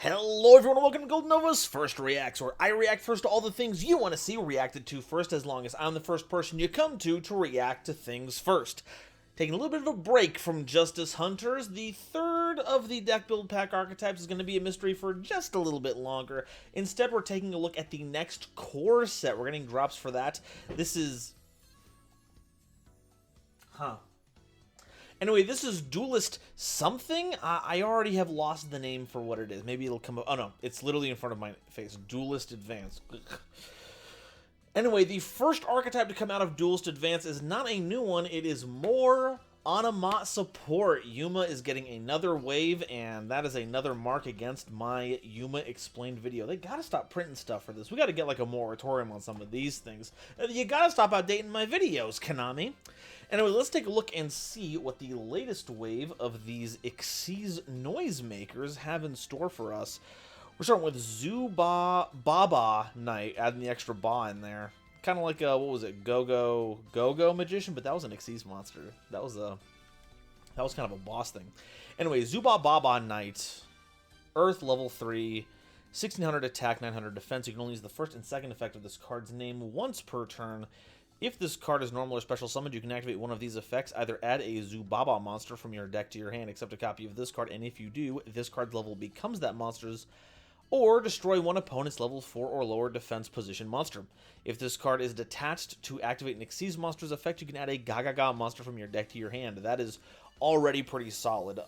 Hello everyone and welcome to Golden Nova's First Reacts, where I react first to all the things you want to see reacted to first, as long as I'm the first person you come to react to things first. Taking a little bit of a break from Justice Hunters, the third of the deck build pack archetypes is going to be a mystery for just a little bit longer. Instead, we're taking a look at the next core set. We're getting drops for that. This is... Anyway, this is Duelist something. I already have lost the name for what it is. Maybe it'll come up. Oh, no. It's literally in front of my face. Duelist Advance. Anyway, the first archetype to come out of Duelist Advance is not a new one. It is more Onomat support. Yuma is getting another wave, and that is another mark against my Yuma Explained video. They gotta stop printing stuff for this. We gotta get like a moratorium on some of these things. You gotta stop outdating my videos, Konami. Anyway, let's take a look and see what the latest wave of these Xyz noisemakers have in store for us. We're starting with Zubababa Knight, adding the extra ba in there. Kind of like, what was it, Gogo Magician, but that was an Xyz monster. That was kind of a boss thing. Anyway, Zubababa Knight, Earth level 3, 1600 attack, 900 defense. You can only use the first and second effect of this card's name once per turn. If this card is normal or special summoned, you can activate one of these effects. Either add a Zubaba monster from your deck to your hand, except a copy of this card, and if you do, this card's level becomes that monster's, or destroy one opponent's level 4 or lower defense position monster. If this card is detached to activate an Xyz monster's effect, you can add a Gagaga monster from your deck to your hand. That is already pretty solid.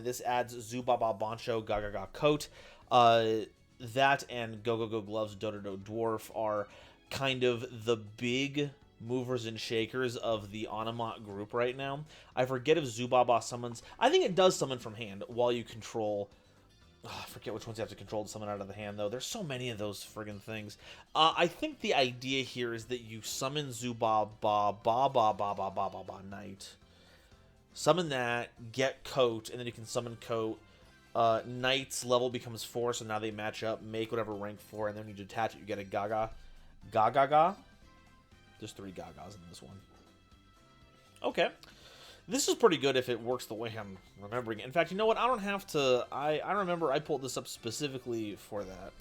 This adds Zubaba Bancho Gagaga Coat. That and Go-Go-Go Gloves Dododo Dwarf are kind of the big movers and shakers of the Onomat group right now. I forget if Zubaba summons. I think it does summon from hand while you control. I forget which ones you have to control to summon out of the hand, though. There's so many of those friggin' things. I think the idea here is that you summon Zubaba Knight. Summon that, get Coat, and then you can summon Coat. Knight's level becomes 4, so now they match up. Make whatever rank 4, and then when you detach it, you get a Gagaga. There's 3 Gagas in this one. Okay. This is pretty good if it works the way I'm remembering it. In fact, you know what? I don't have to... I remember I pulled this up specifically for that.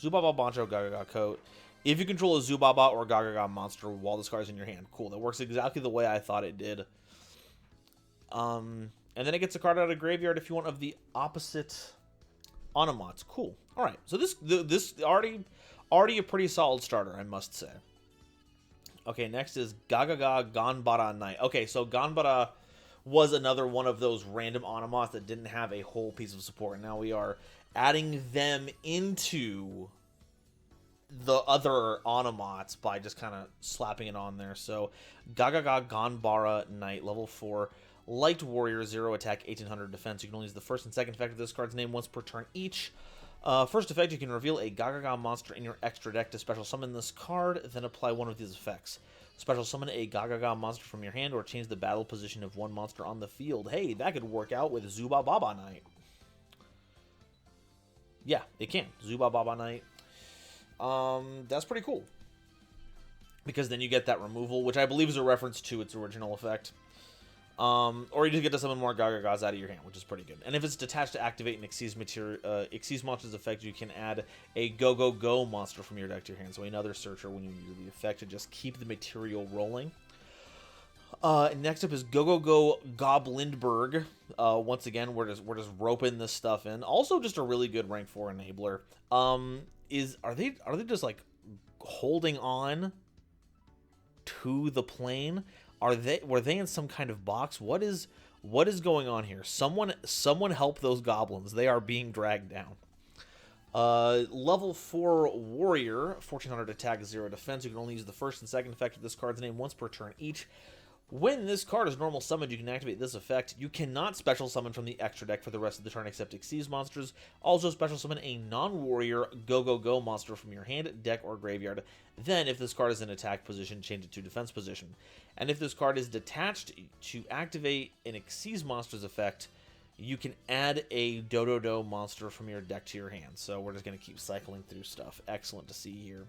Zubaba Bancho Gagaga Coat. If you control a Zubaba or Gagaga monster while this card is in your hand. Cool. That works exactly the way I thought it did. And then it gets a card out of graveyard if you want of the opposite Onomats. Cool. Alright. So this already a pretty solid starter, I must say. Okay, next is Gagaga Ganbara Knight. Okay, so Ganbara was another one of those random Onomats that didn't have a whole piece of support. Now we are adding them into the other Onomats by just kind of slapping it on there. So Gagaga Ganbara Knight, level 4, Light Warrior, 0 attack, 1800 defense. You can only use the first and second effect of this card's name once per turn each. First effect, you can reveal a Gagaga monster in your extra deck to special summon this card, then apply one of these effects. Special summon a Gagaga monster from your hand, or change the battle position of one monster on the field. Hey, that could work out with Zubababa Knight. Yeah, it can. Zubababa Knight. That's pretty cool. Because then you get that removal, which I believe is a reference to its original effect. Or you just get to summon more Gagagas out of your hand, which is pretty good. And if it's detached to activate an Xyz monster's effect, you can add a Go-Go-Go monster from your deck to your hand. So another searcher when you use the effect to just keep the material rolling. Next up is Go-Go-Go Goblinberg. Once again, we're just roping this stuff in. Also, just a really good rank 4 enabler. Are they just like holding on to the plane? Were they in some kind of box? What is going on here? Someone help those goblins. They are being dragged down. Level 4 Warrior, 1400 attack, 0 defense. You can only use the first and second effect of this card's name once per turn each. When this card is normal summoned, you can activate this effect. You cannot special summon from the extra deck for the rest of the turn except Xyz monsters. Also special summon a non-warrior Go-Go-Go monster from your hand, deck, or graveyard. Then, if this card is in attack position, change it to defense position. And if this card is detached to activate an Xyz monster's effect, you can add a Dododo monster from your deck to your hand. So we're just going to keep cycling through stuff. Excellent to see here.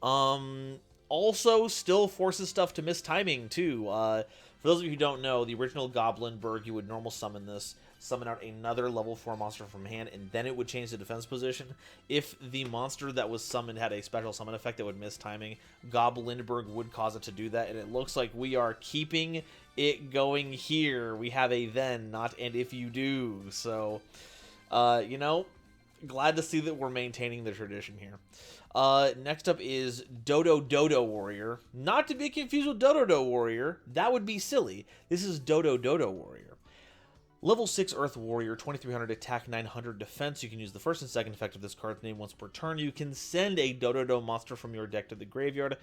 Also, still forces stuff to miss timing, too. For those of you who don't know, the original Goblinberg, you would normal summon this. summon out another level 4 monster from hand, and then it would change the defense position. If the monster that was summoned had a special summon effect that would miss timing, Goblinberg would cause it to do that, and it looks like we are keeping it going here. We have a then, not and if you do. So, you know, glad to see that we're maintaining the tradition here. Next up is Dodo Warrior. Not to be confused with Dodo Warrior. That would be silly. This is Dodo Warrior. Level 6 Earth Warrior, 2300 attack, 900 defense. You can use the first and second effect of this card's name once per turn. You can send a Dodo monster from your deck to the graveyard.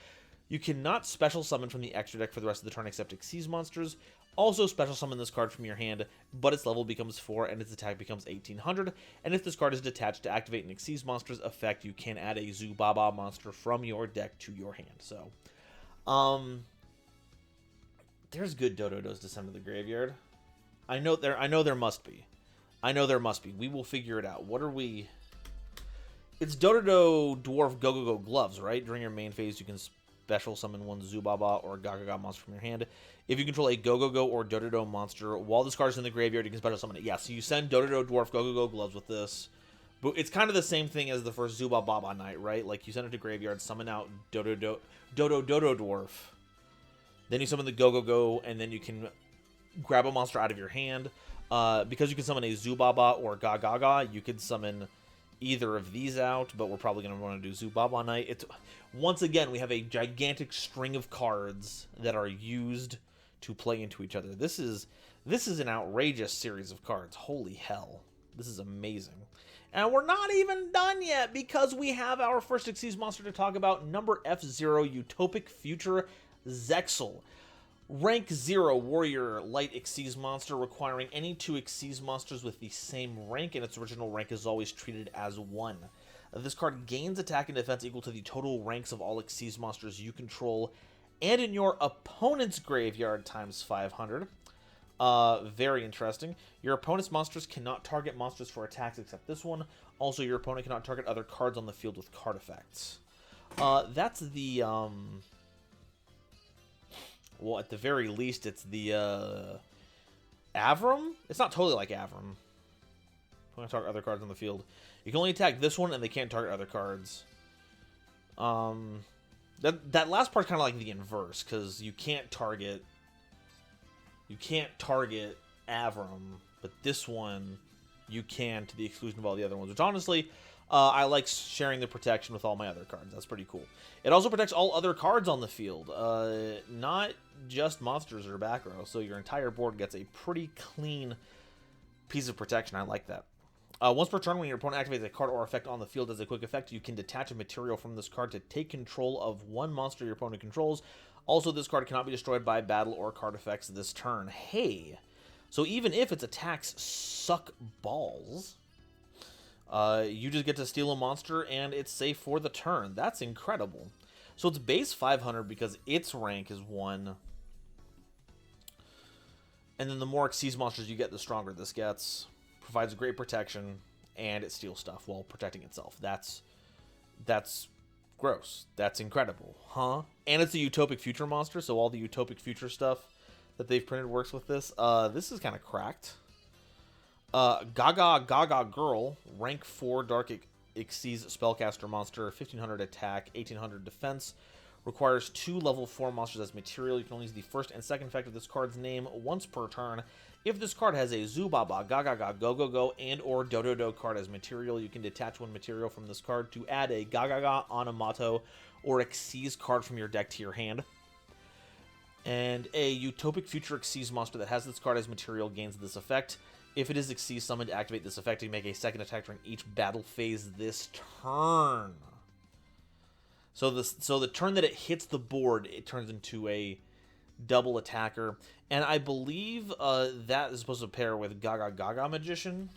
You cannot special summon from the extra deck for the rest of the turn except Xyz monsters. Also special summon this card from your hand, but its level becomes 4 and its attack becomes 1800. And if this card is detached to activate an Xyz monster's effect, you can add a Zubaba monster from your deck to your hand. So, there's good Dododos to send to the graveyard. I know there must be. We will figure it out. What are we? It's Dododo Dwarf Go-Go-Go Gloves, right? During your main phase, you can special summon one Zubaba or Gagaga monster from your hand. If you control a Go-Go-Go or Dododo monster while this card is in the graveyard, you can special summon it. Yeah, so you send Dododo Dwarf Go-Go-Go Gloves with this. But it's kind of the same thing as the first Zubababa Knight, right? Like, you send it to graveyard, summon out Dodo Dwarf. Then you summon the Go-Go-Go, and then you can grab a monster out of your hand. Because you can summon a Zubaba or Gagaga, you could summon either of these out, but we're probably going to want to do Zubaba Knight. Once again, we have a gigantic string of cards that are used to play into each other. This is an outrageous series of cards. Holy hell. This is amazing. And we're not even done yet, because we have our first Xyz monster to talk about, number F0, Utopic Future Zexal. Rank 0 Warrior Light Xyz monster, requiring any 2 Xyz monsters with the same rank, and its original rank is always treated as 1. This card gains attack and defense equal to the total ranks of all Xyz monsters you control, and in your opponent's graveyard times 500. Very interesting. Your opponent's monsters cannot target monsters for attacks except this one. Also, your opponent cannot target other cards on the field with card effects. That's the, well, at the very least, it's the, Avram? It's not totally like Avram. I'm going to target other cards on the field. You can only attack this one, and they can't target other cards. That last part's kind of like the inverse, because you can't target Avram, but this one you can, to the exclusion of all the other ones, which honestly, I like sharing the protection with all my other cards. That's pretty cool. It also protects all other cards on the field, not just monsters or back row, so your entire board gets a pretty clean piece of protection. I like that. Once per turn, when your opponent activates a card or effect on the field as a quick effect, you can detach a material from this card to take control of one monster your opponent controls. Also, this card cannot be destroyed by battle or card effects this turn. Hey! So even if its attacks suck balls, you just get to steal a monster and it's safe for the turn. That's incredible. So it's base 500 because its rank is 1. And then the more Xyz monsters you get, the stronger this gets. Provides great protection, and it steals stuff while protecting itself. That's gross. That's incredible, huh? And it's a Utopic Future monster, so all the Utopic Future stuff that they've printed works with this. This is kind of cracked. Gaga Girl, rank 4 Dark Xyz Spellcaster monster, 1500 attack, 1800 defense. Requires 2 level 4 monsters as material. You can only use the first and second effect of this card's name once per turn. If this card has a Zubaba, GagaGagaGogogogo, and or Dododo card as material, you can detach one material from this card to add a Gagaga, Onomat, or Xyz card from your deck to your hand. And a Utopic Future Xyz monster that has this card as material gains this effect. If it is Xyz summoned to activate this effect, you make a second attack during each battle phase this turn. So the turn that it hits the board, it turns into a double attacker. And I believe that is supposed to pair with Gaga Magician.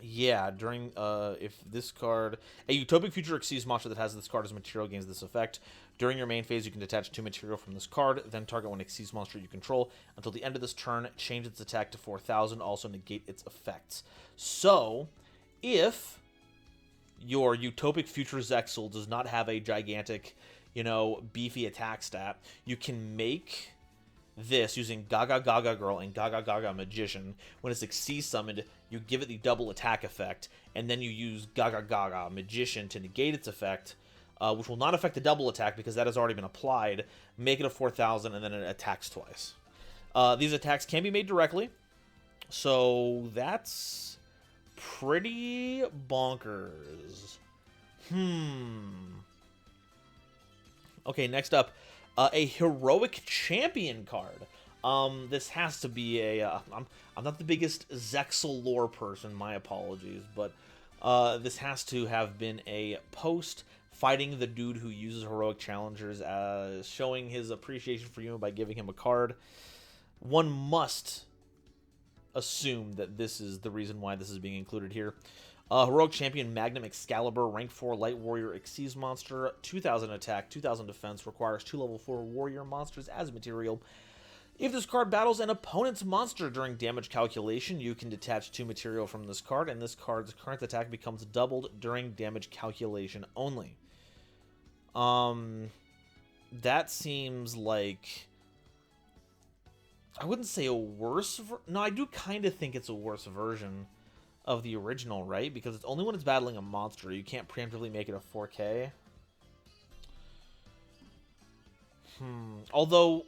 Yeah, during, if this card... A Utopic Future Xyz monster that has this card as material gains this effect. During your main phase, you can detach 2 material from this card, then target one Xyz monster you control. Until the end of this turn, change its attack to 4,000, also negate its effects. So, if your Utopic Future Zexal does not have a gigantic, beefy attack stat, you can make this using Gaga Gaga Girl and Gaga Gaga Magician. When it's Xyz summoned, you give it the double attack effect, and then you use Gaga Gaga Magician to negate its effect, which will not affect the double attack because that has already been applied. Make it a 4,000, and then it attacks twice. These attacks can be made directly, so that's pretty bonkers. Okay, next up, a Heroic Champion card. This has to be a... I'm not the biggest Zexal lore person, my apologies, but this has to have been a post fighting the dude who uses Heroic Challengers, showing his appreciation for you by giving him a card. One must assume that this is the reason why this is being included here. Heroic Champion Magnum Excalibur, rank 4 Light Warrior Xyz monster, 2,000 attack, 2,000 defense, requires 2 level 4 warrior monsters as material. If this card battles an opponent's monster during damage calculation, you can detach 2 material from this card, and this card's current attack becomes doubled during damage calculation only. That seems like... I wouldn't say a worse... No, I do kind of think it's a worse version of the original, right? Because it's only when it's battling a monster. You can't preemptively make it a 4K. Although,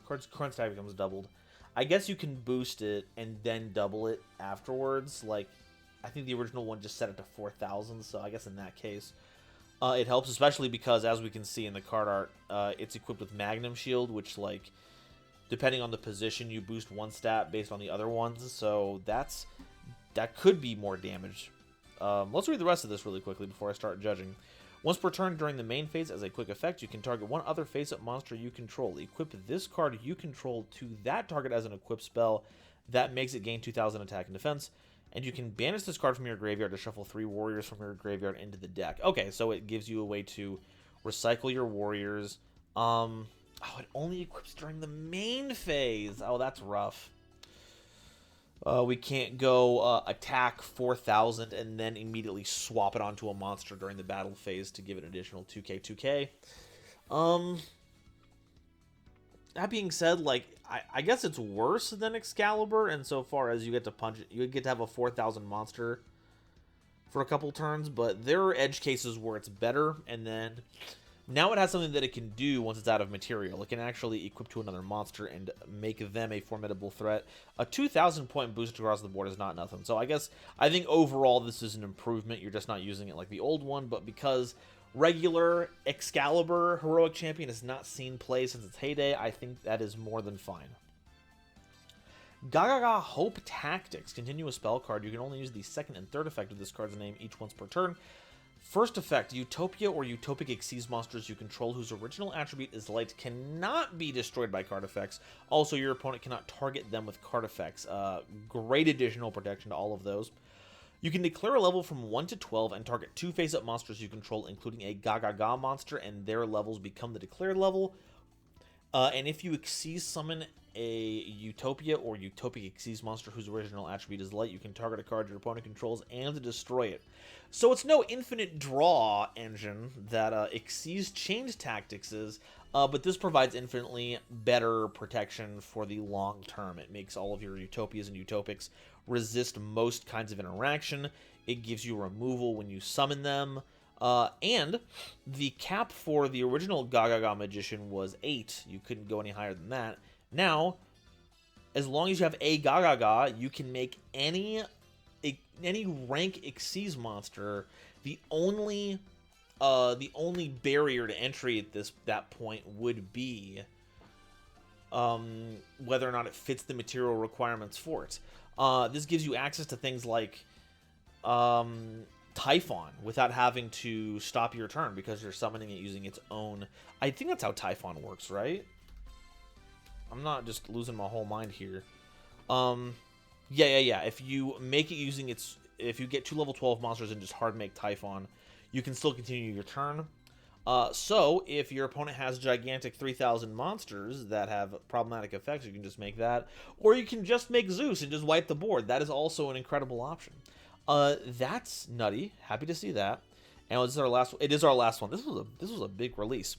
card's current attack becomes doubled. I guess you can boost it and then double it afterwards. Like, I think the original one just set it to 4,000, so I guess in that case, it helps, especially because, as we can see in the card art, it's equipped with Magnum Shield, which, like, depending on the position, you boost one stat based on the other ones, so that could be more damage. Let's read the rest of this really quickly before I start judging. Once per turn during the main phase, as a quick effect, you can target one other face-up monster you control. Equip this card you control to that target as an equipped spell. That makes it gain 2,000 attack and defense. And you can banish this card from your graveyard to shuffle 3 warriors from your graveyard into the deck. Okay, so it gives you a way to recycle your warriors. Oh, it only equips during the main phase. Oh, that's rough. We can't go attack 4,000 and then immediately swap it onto a monster during the battle phase to give it additional 2k. That being said, like, I guess it's worse than Excalibur insofar as you get to punch it. You get to have a 4,000 monster for a couple turns, but there are edge cases where it's better, and then now it has something that it can do once it's out of material. It can actually equip to another monster and make them a formidable threat. A 2,000 point boost across the board is not nothing. So I think overall this is an improvement. You're just not using it like the old one, but because regular Excalibur Heroic Champion has not seen play since its heyday, I think that is more than fine. Gagaga Hope Tactics. Continue a spell card. You can only use the second and third effect of this card's name each once per turn. First effect, Utopia or Utopic Xyz monsters you control whose original attribute is light cannot be destroyed by card effects. Also, your opponent cannot target them with card effects. Great additional protection to all of those. You can declare a level from 1 to 12 and target 2 face-up monsters you control, including a Gagaga monster, and their levels become the declared level. And if you Xyz summon a Utopia or Utopic Xyz monster whose original attribute is light, you can target a card your opponent controls and destroy it. So it's no infinite draw engine that Xyz Change Tactics is, but this provides infinitely better protection for the long term. It makes all of your Utopias and Utopics resist most kinds of interaction. It gives you removal when you summon them. And the cap for the original Gagaga Magician was 8. You couldn't go any higher than that. Now, as long as you have a Gagaga, you can make any rank Xyz monster. The only barrier to entry at that point would be whether or not it fits the material requirements for it. This gives you access to things like Typhon without having to stop your turn because you're summoning it using its own... I think that's how Typhon works, right? I'm not just losing my whole mind here. Yeah. If you make it using its... If you get 2 level 12 monsters and just hard make Typhon, you can still continue your turn. So, if your opponent has gigantic 3,000 monsters that have problematic effects, you can just make that. Or you can just make Zeus and just wipe the board. That is also an incredible option. That's nutty. Happy to see that. And this is our last one. It is our last one. This was a big release.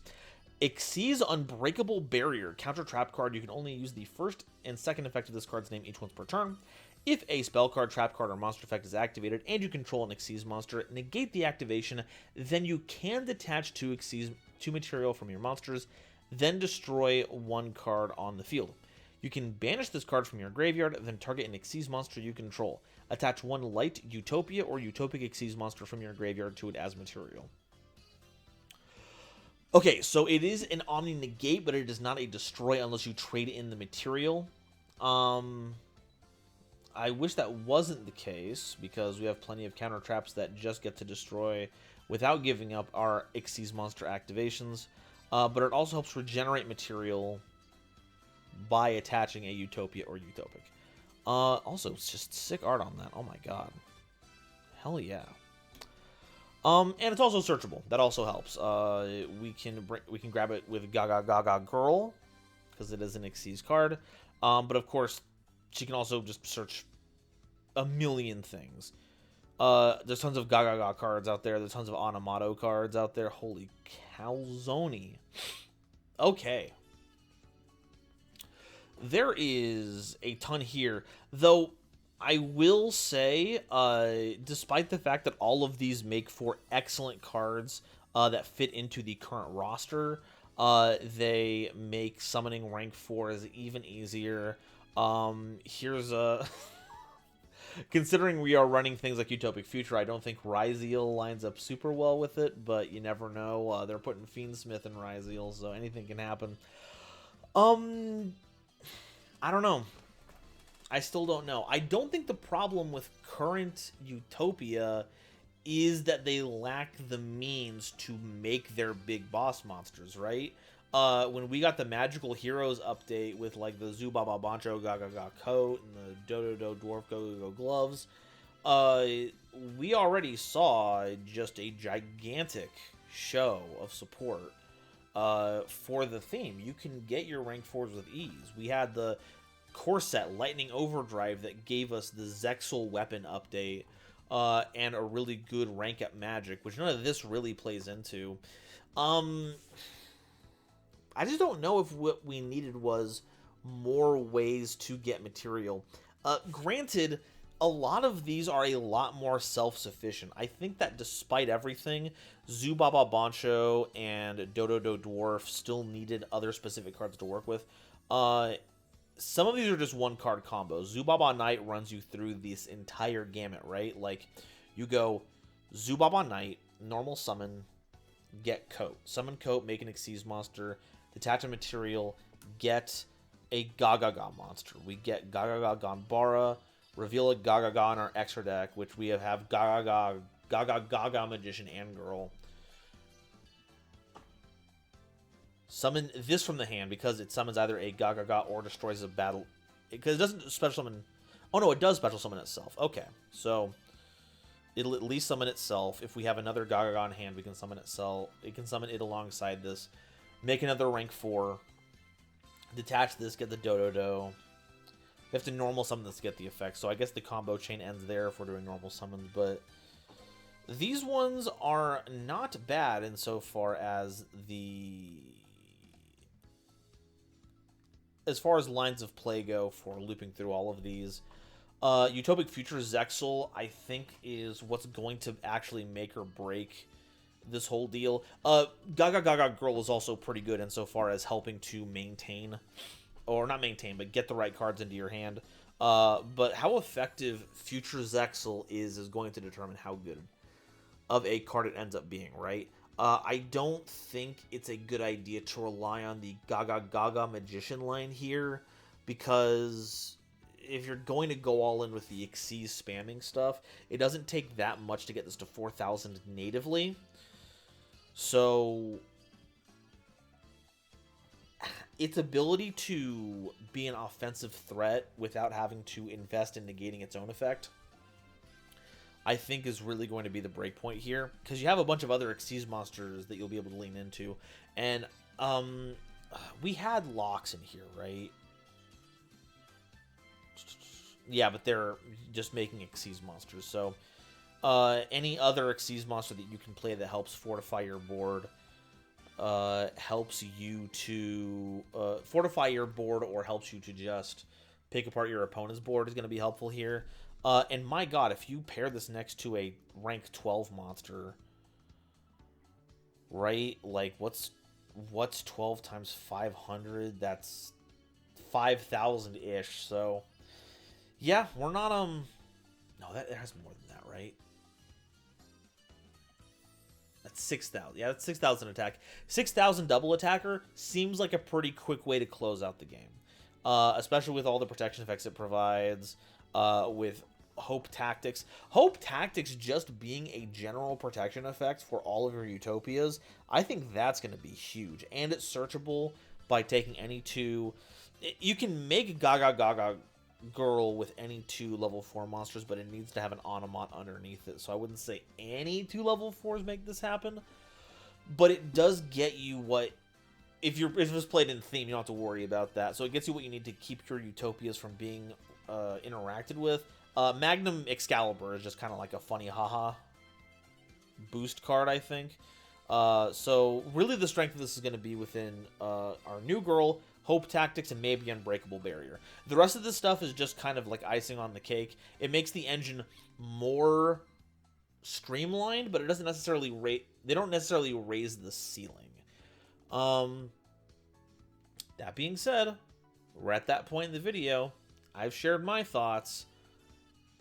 Xyz Unbreakable Barrier. Counter trap card. You can only use the first and second effect of this card's name each once per turn. If a spell card, trap card, or monster effect is activated and you control an Xyz monster, negate the activation, then you can detach two material from your monsters, then destroy one card on the field. You can banish this card from your graveyard, then target an Xyz monster you control. Attach one light Utopia or Utopic Xyz monster from your graveyard to it as material. Okay, so it is an Omni Negate, but it is not a destroy unless you trade in the material. I wish that wasn't the case, because we have plenty of counter traps that just get to destroy without giving up our Xyz monster activations. But it also helps regenerate material by attaching a Utopia or Utopic. Also, it's just sick art on that. Oh my god. Hell yeah. And it's also searchable. That also helps. We can grab it with Gaga Gaga Girl, because it is an Xyz card. But of course, she can also just search a million things. There's tons of Gaga Gaga cards out there. There's tons of Onomat cards out there. Holy calzone. Okay. There is a ton here, though. I will say, despite the fact that all of these make for excellent cards that fit into the current roster, they make summoning rank 4s even easier. Here's a... Considering we are running things like Utopic Future, I don't think Ryzeal lines up super well with it, but you never know. They're putting Fiendsmith in Ryzeal, so anything can happen. I don't know. I still don't know. I don't think the problem with current Utopia is that they lack the means to make their big boss monsters, right? When we got the Magical Heroes update with like the ZubababaGagagagaDodododoGogogogo coat and the Dododo Dwarf Go-Go-Go gloves, we already saw just a gigantic show of support for the theme. You can get your rank 4s with ease. We had the core set Lightning Overdrive that gave us the Zexal weapon update and a really good rank up magic, which none of this really plays into. I just don't know if what we needed was more ways to get material. Granted, a lot of these are a lot more self-sufficient. I think that despite everything, ZubabaBoncho and Dododo Dwarf still needed other specific cards to work with. Some of these are just one-card combos. Zubaba Knight runs you through this entire gamut, right? Like, you go Zubaba Knight, normal summon, get coat. Summon coat, make an Xyz monster, detach a material, get a Gagaga monster. We get Gagaga Ganbara, reveal a Gagaga in our extra deck, which we have Gaga Magician and Girl. Summon this from the hand because it summons either a Gagaga or destroys a battle. Because it doesn't special summon... Oh no, it does special summon itself. Okay, so it'll at least summon itself. If we have another Gagaga in hand, we can summon itself. It can summon it alongside this. Make another rank 4. Detach this, get the Dododo. We have to normal summon this to get the effect. So I guess the combo chain ends there if we're doing normal summons. But these ones are not bad insofar as as far as lines of play go for looping through all of these. Utopic Future Zexal, I think, is what's going to actually make or break this whole deal. Gaga Gaga Girl is also pretty good insofar as helping to maintain, or not maintain, but get the right cards into your hand. But how effective Future Zexal is going to determine how good of a card it ends up being, right? I don't think it's a good idea to rely on the Gaga Gaga Magician line here, because if you're going to go all in with the Xyz spamming stuff, it doesn't take that much to get this to 4,000 natively. So its ability to be an offensive threat without having to invest in negating its own effect, I think, is really going to be the breakpoint here, because you have a bunch of other Xyz monsters that you'll be able to lean into. And we had locks in here, right? Yeah, but they're just making Xyz monsters. So any other Xyz monster that you can play that helps fortify your board helps you to fortify your board or helps you to just pick apart your opponent's board is going to be helpful here. And my god, if you pair this next to a rank 12 monster, right? Like, what's 12 times 500? That's 5,000-ish. So, yeah, we're not, no, that has more than that, right? That's 6,000. Yeah, that's 6,000 attack. 6,000 double attacker seems like a pretty quick way to close out the game. Especially with all the protection effects it provides, with Hope Tactics. Hope Tactics just being a general protection effect for all of your Utopias, I think that's going to be huge. And it's searchable by taking any two. You can make Gaga Gaga Girl with any two level 4 monsters, but it needs to have an Onomat underneath it. So I wouldn't say any two level 4s make this happen. But it does get you what... If it's played in theme, you don't have to worry about that. So it gets you what you need to keep your Utopias from being interacted with. Magnum Excalibur is just kind of like a funny haha boost card, I think. So really the strength of this is going to be within our new girl, Hope Tactics, and maybe Unbreakable Barrier. The rest of this stuff is just kind of like icing on the cake. It makes the engine more streamlined, but it doesn't necessarily they don't necessarily raise the ceiling. That being said, we're at that point in the video. I've shared my thoughts.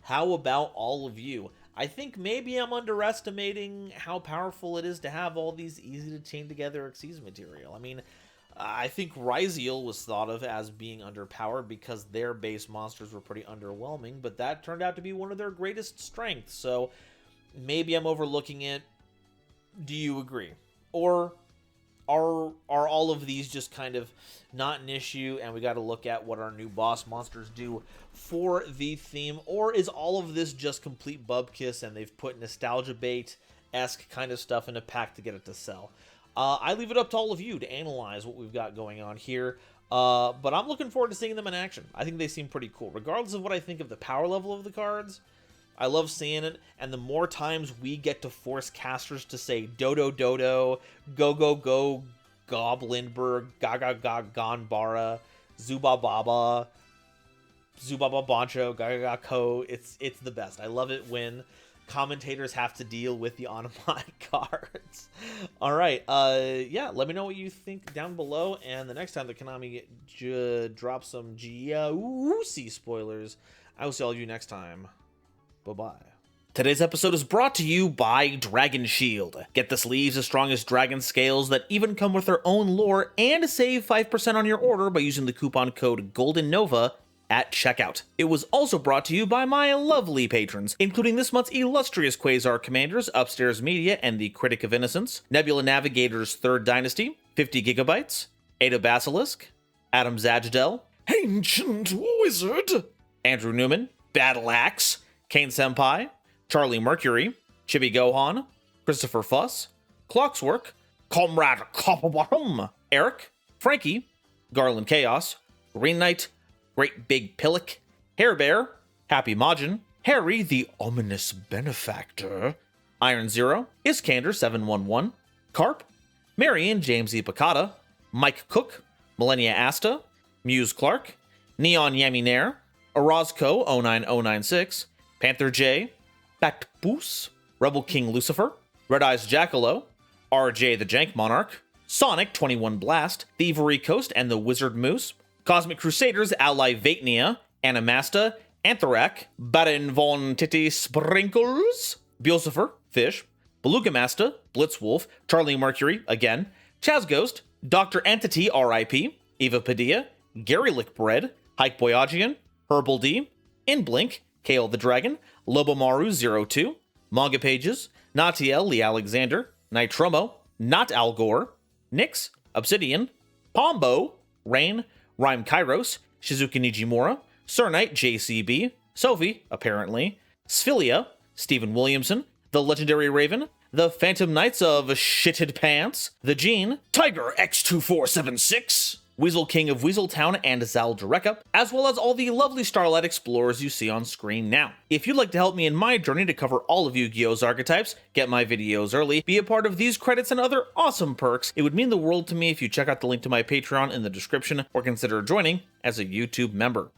How about all of you? I think maybe I'm underestimating how powerful it is to have all these easy to chain together Xyz material. I mean, I think Ryzeal was thought of as being underpowered because their base monsters were pretty underwhelming, but that turned out to be one of their greatest strengths. So maybe I'm overlooking it. Do you agree? Or are all of these just kind of not an issue and we got to look at what our new boss monsters do for the theme? Or is all of this just complete bubkiss and they've put nostalgia bait-esque kind of stuff in a pack to get it to sell? I leave it up to all of you to analyze what we've got going on here. But I'm looking forward to seeing them in action. I think they seem pretty cool. Regardless of what I think of the power level of the cards, I love seeing it, and the more times we get to force casters to say Dodo Dodo, Go Go Go, Goblinberg, Gaga Gaga Ganbara, Zubababa, Zubababancho, Gaga Gaga Ko. It's the best. I love it when commentators have to deal with the Onomat cards. All right, yeah, let me know what you think down below, and the next time that Konami drops some Juicy spoilers, I will see all of you next time. Bye-bye. Today's episode is brought to you by Dragon Shield. Get the sleeves as strong as dragon scales that even come with their own lore, and save 5% on your order by using the coupon code GoldenNova at checkout. It was also brought to you by my lovely patrons, including this month's illustrious Quasar Commanders, Upstairs Media, and the Critic of Innocence, Nebula Navigator's Third Dynasty, 50 Gigabytes, Ada Basilisk, Adam Zajdel, Ancient Wizard, Andrew Newman, Battle Axe, Kane Senpai, Charlie Mercury, Chibi Gohan, Christopher Fuss, Clockswork, Comrade Copperbottom, Eric, Frankie, Garland Chaos, Green Knight, Great Big Pillock, Hair Bear, Happy Majin, Harry the Ominous Benefactor, Iron Zero, Iskander 711, Carp, Marion James E. Picata, Mike Cook, Millennia Asta, Muse Clark, Neon Yami Nair, Orozco 09096, Panther J, Bactboos, Rebel King Lucifer, Red Eyes Jackalow, RJ the Jank Monarch, Sonic 21 Blast, Thievery Coast and the Wizard Moose, Cosmic Crusaders Ally Vatnia, Animasta, Anthrak, Baron von Titty Sprinkles, Beelzebub, Fish, Beluga Master, Blitzwolf, Charlie Mercury, again, Chaz Ghost, Dr. Entity RIP, Eva Padilla, Gary Lickbread, Hike Boyagian, Herbal D, Inblink, Kale the Dragon, Lobomaru02, Manga Pages, Natiel Lee Alexander, Nitromo, Not Al Gore, Nyx, Obsidian, Pombo, Rain, Rhyme Kairos, Shizuka Nijimura, Sir Knight JCB, Sophie, apparently, Sphilia, Stephen Williamson, The Legendary Raven, The Phantom Knights of Shitted Pants, The Gene, Tiger X2476, Weasel King of Weaseltown and Zaldreka, as well as all the lovely Starlight Explorers you see on screen now. If you'd like to help me in my journey to cover all of Yu-Gi-Oh's archetypes, get my videos early, be a part of these credits and other awesome perks, it would mean the world to me if you check out the link to my Patreon in the description or consider joining as a YouTube member.